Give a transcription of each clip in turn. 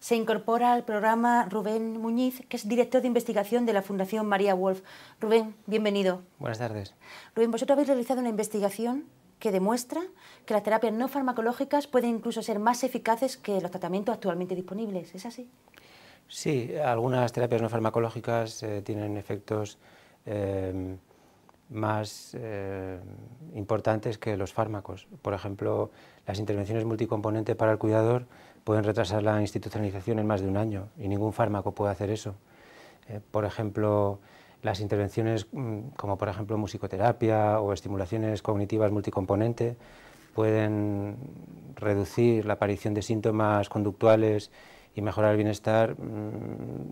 Se incorpora al programa Rubén Muñiz, que es director de investigación de la Fundación María Wolf. Rubén, bienvenido. Buenas tardes. Rubén, vosotros habéis realizado una investigación que demuestra que las terapias no farmacológicas pueden incluso ser más eficaces que los tratamientos actualmente disponibles. ¿Es así? Sí, algunas terapias no farmacológicas tienen efectos más importantes que los fármacos. Por ejemplo, las intervenciones multicomponente para el cuidador pueden retrasar la institucionalización en más de un año y ningún fármaco puede hacer eso. Por ejemplo, las intervenciones como por ejemplo musicoterapia o estimulaciones cognitivas multicomponente pueden reducir la aparición de síntomas conductuales y mejorar el bienestar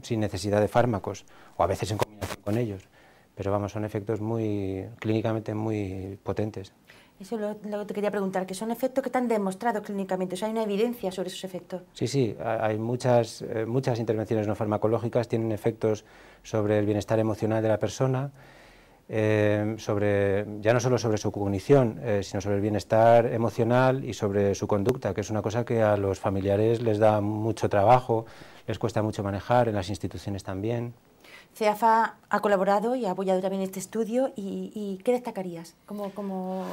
sin necesidad de fármacos o a veces en combinación con ellos. Pero vamos, son efectos clínicamente muy potentes. Eso es lo que te quería preguntar, que son efectos que están demostrados clínicamente, o sea, hay una evidencia sobre esos efectos. Sí, hay muchas intervenciones no farmacológicas, tienen efectos sobre el bienestar emocional de la persona, ya no solo sobre su cognición, sino sobre el bienestar emocional y sobre su conducta, que es una cosa que a los familiares les da mucho trabajo, les cuesta mucho manejar, en las instituciones también. CEAFA ha colaborado y ha apoyado también este estudio y ¿qué destacarías como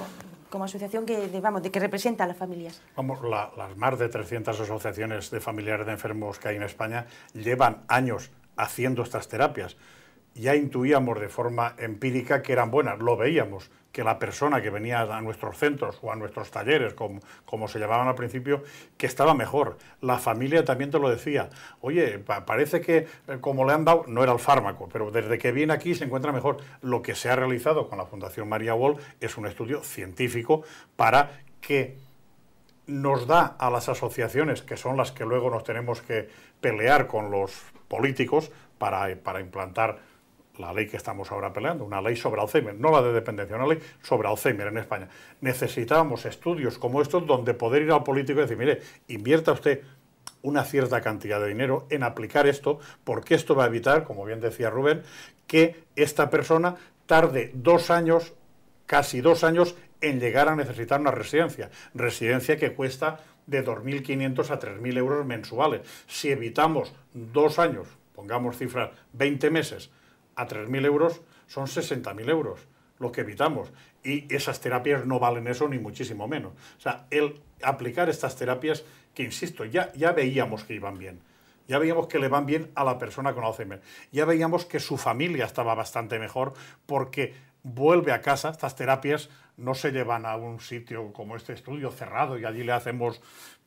asociación que representa a las familias? Vamos, las más de 300 asociaciones de familiares de enfermos que hay en España llevan años haciendo estas terapias. Ya intuíamos de forma empírica que eran buenas, lo veíamos, que la persona que venía a nuestros centros o a nuestros talleres, como se llamaban al principio, que estaba mejor. La familia también te lo decía, oye, parece que como le han dado, no era el fármaco, pero desde que viene aquí se encuentra mejor. Lo que se ha realizado con la Fundación María Wolf es un estudio científico para que nos da a las asociaciones, que son las que luego nos tenemos que pelear con los políticos para implantar la ley que estamos ahora peleando, una ley sobre Alzheimer, no la de dependencia, una ley sobre Alzheimer en España. Necesitábamos estudios como estos donde poder ir al político y decir, mire, invierta usted una cierta cantidad de dinero en aplicar esto, porque esto va a evitar, como bien decía Rubén, que esta persona tarde 2 años, casi 2 años, en llegar a necesitar una residencia que cuesta de 2.500 a 3.000 euros mensuales. Si evitamos 2 años, pongamos cifras, 20 meses, a 3.000 euros son 60.000 euros lo que evitamos. Y esas terapias no valen eso ni muchísimo menos. O sea, el aplicar estas terapias, que insisto, ya veíamos que iban bien. Ya veíamos que le van bien a la persona con Alzheimer. Ya veíamos que su familia estaba bastante mejor porque vuelve a casa. Estas terapias no se llevan a un sitio como este estudio cerrado y allí le hacemos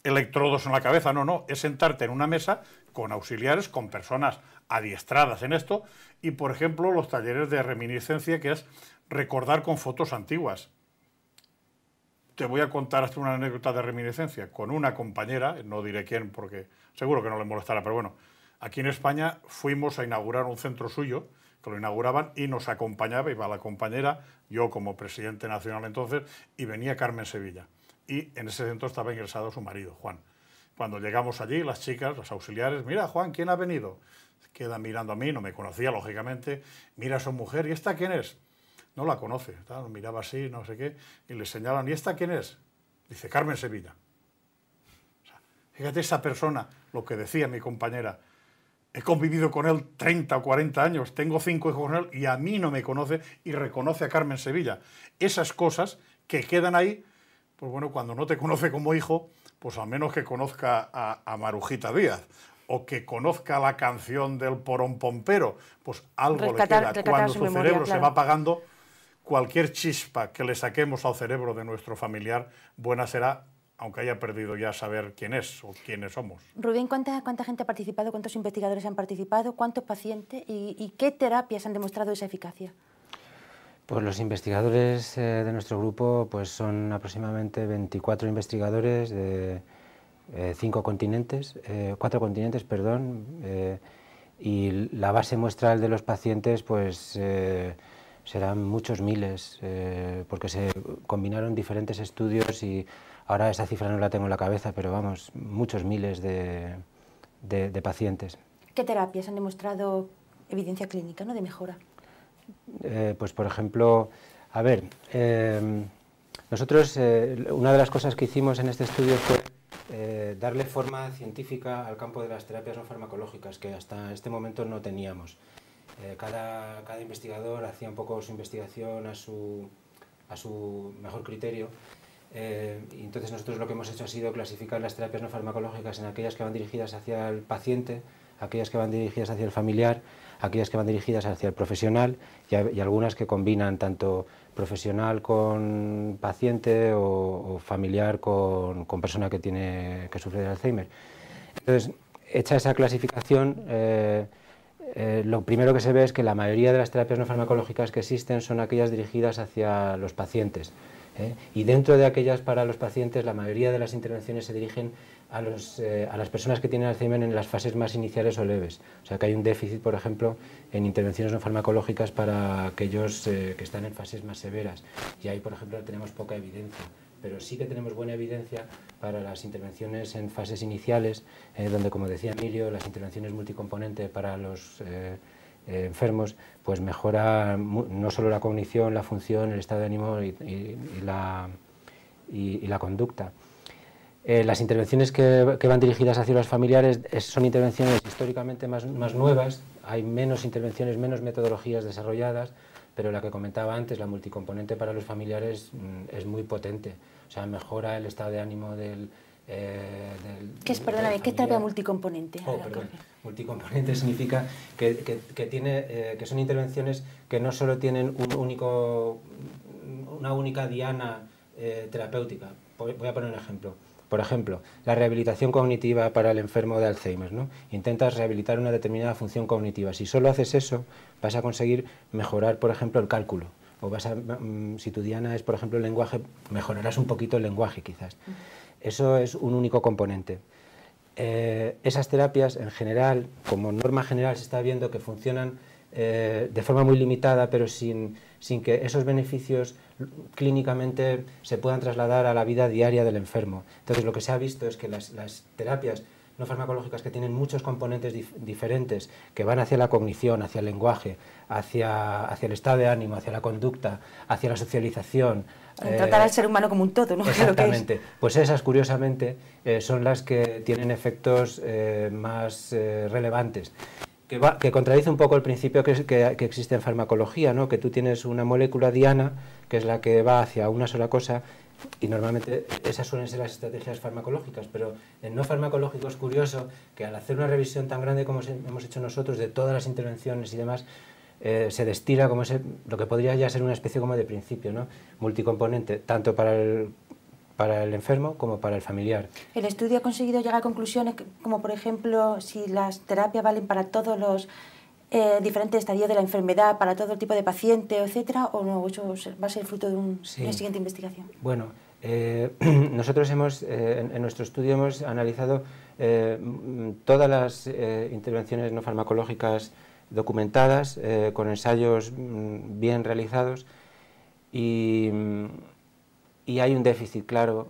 electrodos en la cabeza. No, es sentarte en una mesa con auxiliares, con personas adiestradas en esto y, por ejemplo, los talleres de reminiscencia, que es recordar con fotos antiguas. Te voy a contar hasta una anécdota de reminiscencia con una compañera, no diré quién porque seguro que no le molestará, pero bueno, aquí en España fuimos a inaugurar un centro suyo, que lo inauguraban y nos acompañaba, iba la compañera, yo como presidente nacional entonces, y venía Carmen Sevilla. Y en ese centro estaba ingresado su marido, Juan. Cuando llegamos allí, las chicas, los auxiliares, mira, Juan, ¿quién ha venido? Queda mirando a mí, no me conocía, lógicamente, mira a su mujer, ¿y esta quién es? No la conoce, tal, miraba así, no sé qué, y le señalan, ¿y esta quién es? Dice, Carmen Sevilla. O sea, fíjate esa persona, lo que decía mi compañera, he convivido con él 30 o 40 años, tengo 5 hijos con él y a mí no me conoce y reconoce a Carmen Sevilla. Esas cosas que quedan ahí, pues bueno, cuando no te conoce como hijo, pues al menos que conozca a Marujita Díaz, o que conozca la canción del Porón Pompero, pues algo le queda. Cuando su cerebro se va apagando, cualquier chispa que le saquemos al cerebro de nuestro familiar, buena será, aunque haya perdido ya saber quién es o quiénes somos. Rubén, ¿cuánta gente ha participado? ¿Cuántos investigadores han participado? ¿Cuántos pacientes? ¿Y qué terapias han demostrado esa eficacia? Pues los investigadores de nuestro grupo pues son aproximadamente 24 investigadores de 4 continentes, y la base muestral de los pacientes pues serán muchos miles, porque se combinaron diferentes estudios y ahora esa cifra no la tengo en la cabeza, pero vamos, muchos miles de pacientes. ¿Qué terapias han demostrado evidencia clínica, ¿no?, de mejora? Pues por ejemplo, a ver, nosotros una de las cosas que hicimos en este estudio fue darle forma científica al campo de las terapias no farmacológicas, que hasta este momento no teníamos. Cada investigador hacía un poco su investigación a su mejor criterio. Y entonces nosotros lo que hemos hecho ha sido clasificar las terapias no farmacológicas en aquellas que van dirigidas hacia el paciente, aquellas que van dirigidas hacia el familiar, aquellas que van dirigidas hacia el profesional y algunas que combinan tanto profesional con paciente o familiar con persona que sufre de Alzheimer. Entonces, hecha esa clasificación, lo primero que se ve es que la mayoría de las terapias no farmacológicas que existen son aquellas dirigidas hacia los pacientes. Y dentro de aquellas para los pacientes, la mayoría de las intervenciones se dirigen a las personas que tienen Alzheimer en las fases más iniciales o leves. O sea que hay un déficit, por ejemplo, en intervenciones no farmacológicas para aquellos que están en fases más severas. Y ahí, por ejemplo, tenemos poca evidencia. Pero sí que tenemos buena evidencia para las intervenciones en fases iniciales, donde, como decía Emilio, las intervenciones multicomponente para los enfermos, pues mejora no solo la cognición, la función, el estado de ánimo y la conducta. Las intervenciones que van dirigidas hacia los familiares son intervenciones históricamente más nuevas, hay menos intervenciones, menos metodologías desarrolladas, pero la que comentaba antes, la multicomponente para los familiares, es muy potente. O sea, mejora el estado de ánimo del Perdóname, ¿qué es terapia multicomponente? Perdón. Multicomponente significa que son intervenciones que no solo tienen una única diana terapéutica. Voy a poner un ejemplo. Por ejemplo, la rehabilitación cognitiva para el enfermo de Alzheimer, ¿no? Intentas rehabilitar una determinada función cognitiva. Si solo haces eso, vas a conseguir mejorar, por ejemplo, el cálculo. O si tu diana es, por ejemplo, el lenguaje, mejorarás un poquito el lenguaje, quizás. Eso es un único componente. Esas terapias, en general, como norma general, se está viendo que funcionan de forma muy limitada, pero sin que esos beneficios clínicamente se puedan trasladar a la vida diaria del enfermo. Entonces, lo que se ha visto es que las terapias no farmacológicas que tienen muchos componentes diferentes, que van hacia la cognición, hacia el lenguaje, hacia el estado de ánimo, hacia la conducta, hacia la socialización. Tratar al ser humano como un todo, ¿no? Exactamente. Pues esas, curiosamente, son las que tienen efectos más relevantes. Que contradice un poco el principio que existe en farmacología, ¿no? Que tú tienes una molécula diana, que es la que va hacia una sola cosa, y normalmente esas suelen ser las estrategias farmacológicas, pero en no farmacológico es curioso que al hacer una revisión tan grande como hemos hecho nosotros de todas las intervenciones y demás, se destila como lo que podría ya ser una especie como de principio, ¿no? Multicomponente, tanto para el enfermo como para el familiar. El estudio ha conseguido llegar a conclusiones como, por ejemplo, si las terapias valen para todos los diferentes estadios de la enfermedad, para todo tipo de paciente, etcétera, o no, eso va a ser fruto de una siguiente investigación. Bueno, nosotros en nuestro estudio hemos analizado todas las intervenciones no farmacológicas documentadas, con ensayos bien realizados, y hay un déficit claro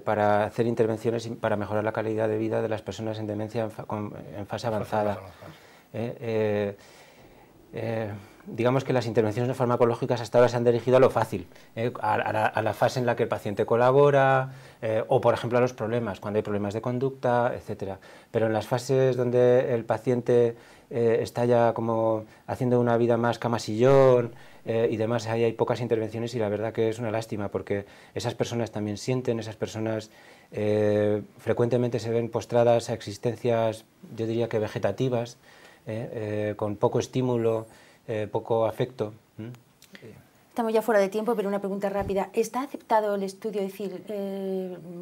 para hacer intervenciones para mejorar la calidad de vida de las personas en demencia en fase avanzada. Digamos que las intervenciones no farmacológicas hasta ahora se han dirigido a lo fácil, a la fase en la que el paciente colabora, o por ejemplo a los problemas, cuando hay problemas de conducta, etcétera. Pero en las fases donde el paciente está ya como haciendo una vida más cama-sillón y demás, ahí hay pocas intervenciones, y la verdad que es una lástima, porque esas personas también sienten, esas personas frecuentemente se ven postradas a existencias, yo diría que vegetativas, con poco estímulo, poco afecto. Estamos ya fuera de tiempo, pero una pregunta rápida. ¿Está aceptado el estudio, es decir,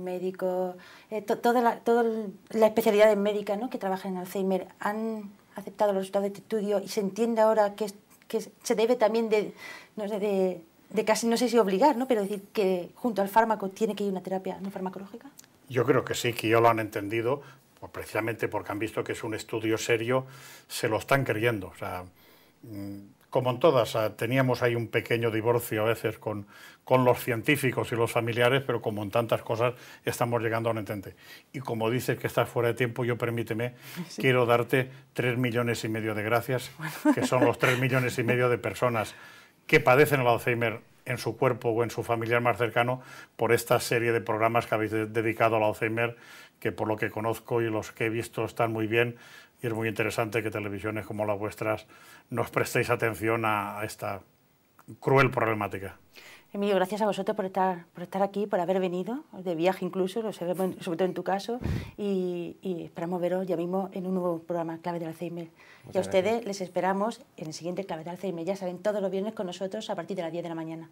médico, toda la especialidad médica, ¿no?, que trabaja en Alzheimer, han aceptado los resultados de este estudio, y se entiende ahora que se debe también de casi, no sé si obligar, ¿no?, pero decir que junto al fármaco tiene que ir una terapia no farmacológica? Yo creo que sí, que ya lo han entendido, pues precisamente porque han visto que es un estudio serio, se lo están creyendo. O sea, como en todas, teníamos ahí un pequeño divorcio a veces con los científicos y los familiares, pero como en tantas cosas estamos llegando a un entente. Y como dices que estás fuera de tiempo, yo permíteme, sí, quiero darte 3,5 millones de gracias, que son los 3,5 millones de personas que padecen el Alzheimer en su cuerpo o en su familiar más cercano por esta serie de programas que habéis dedicado al Alzheimer, que por lo que conozco y los que he visto están muy bien, y es muy interesante que televisiones como las vuestras nos prestéis atención a esta cruel problemática. Emilio, gracias a vosotros por estar aquí, por haber venido, de viaje incluso, sobre todo en tu caso, y esperamos veros ya mismo en un nuevo programa, Clave del Alzheimer. Y a ustedes les esperamos en el siguiente Clave del Alzheimer. Ya saben, todos los viernes con nosotros a partir de las 10 de la mañana.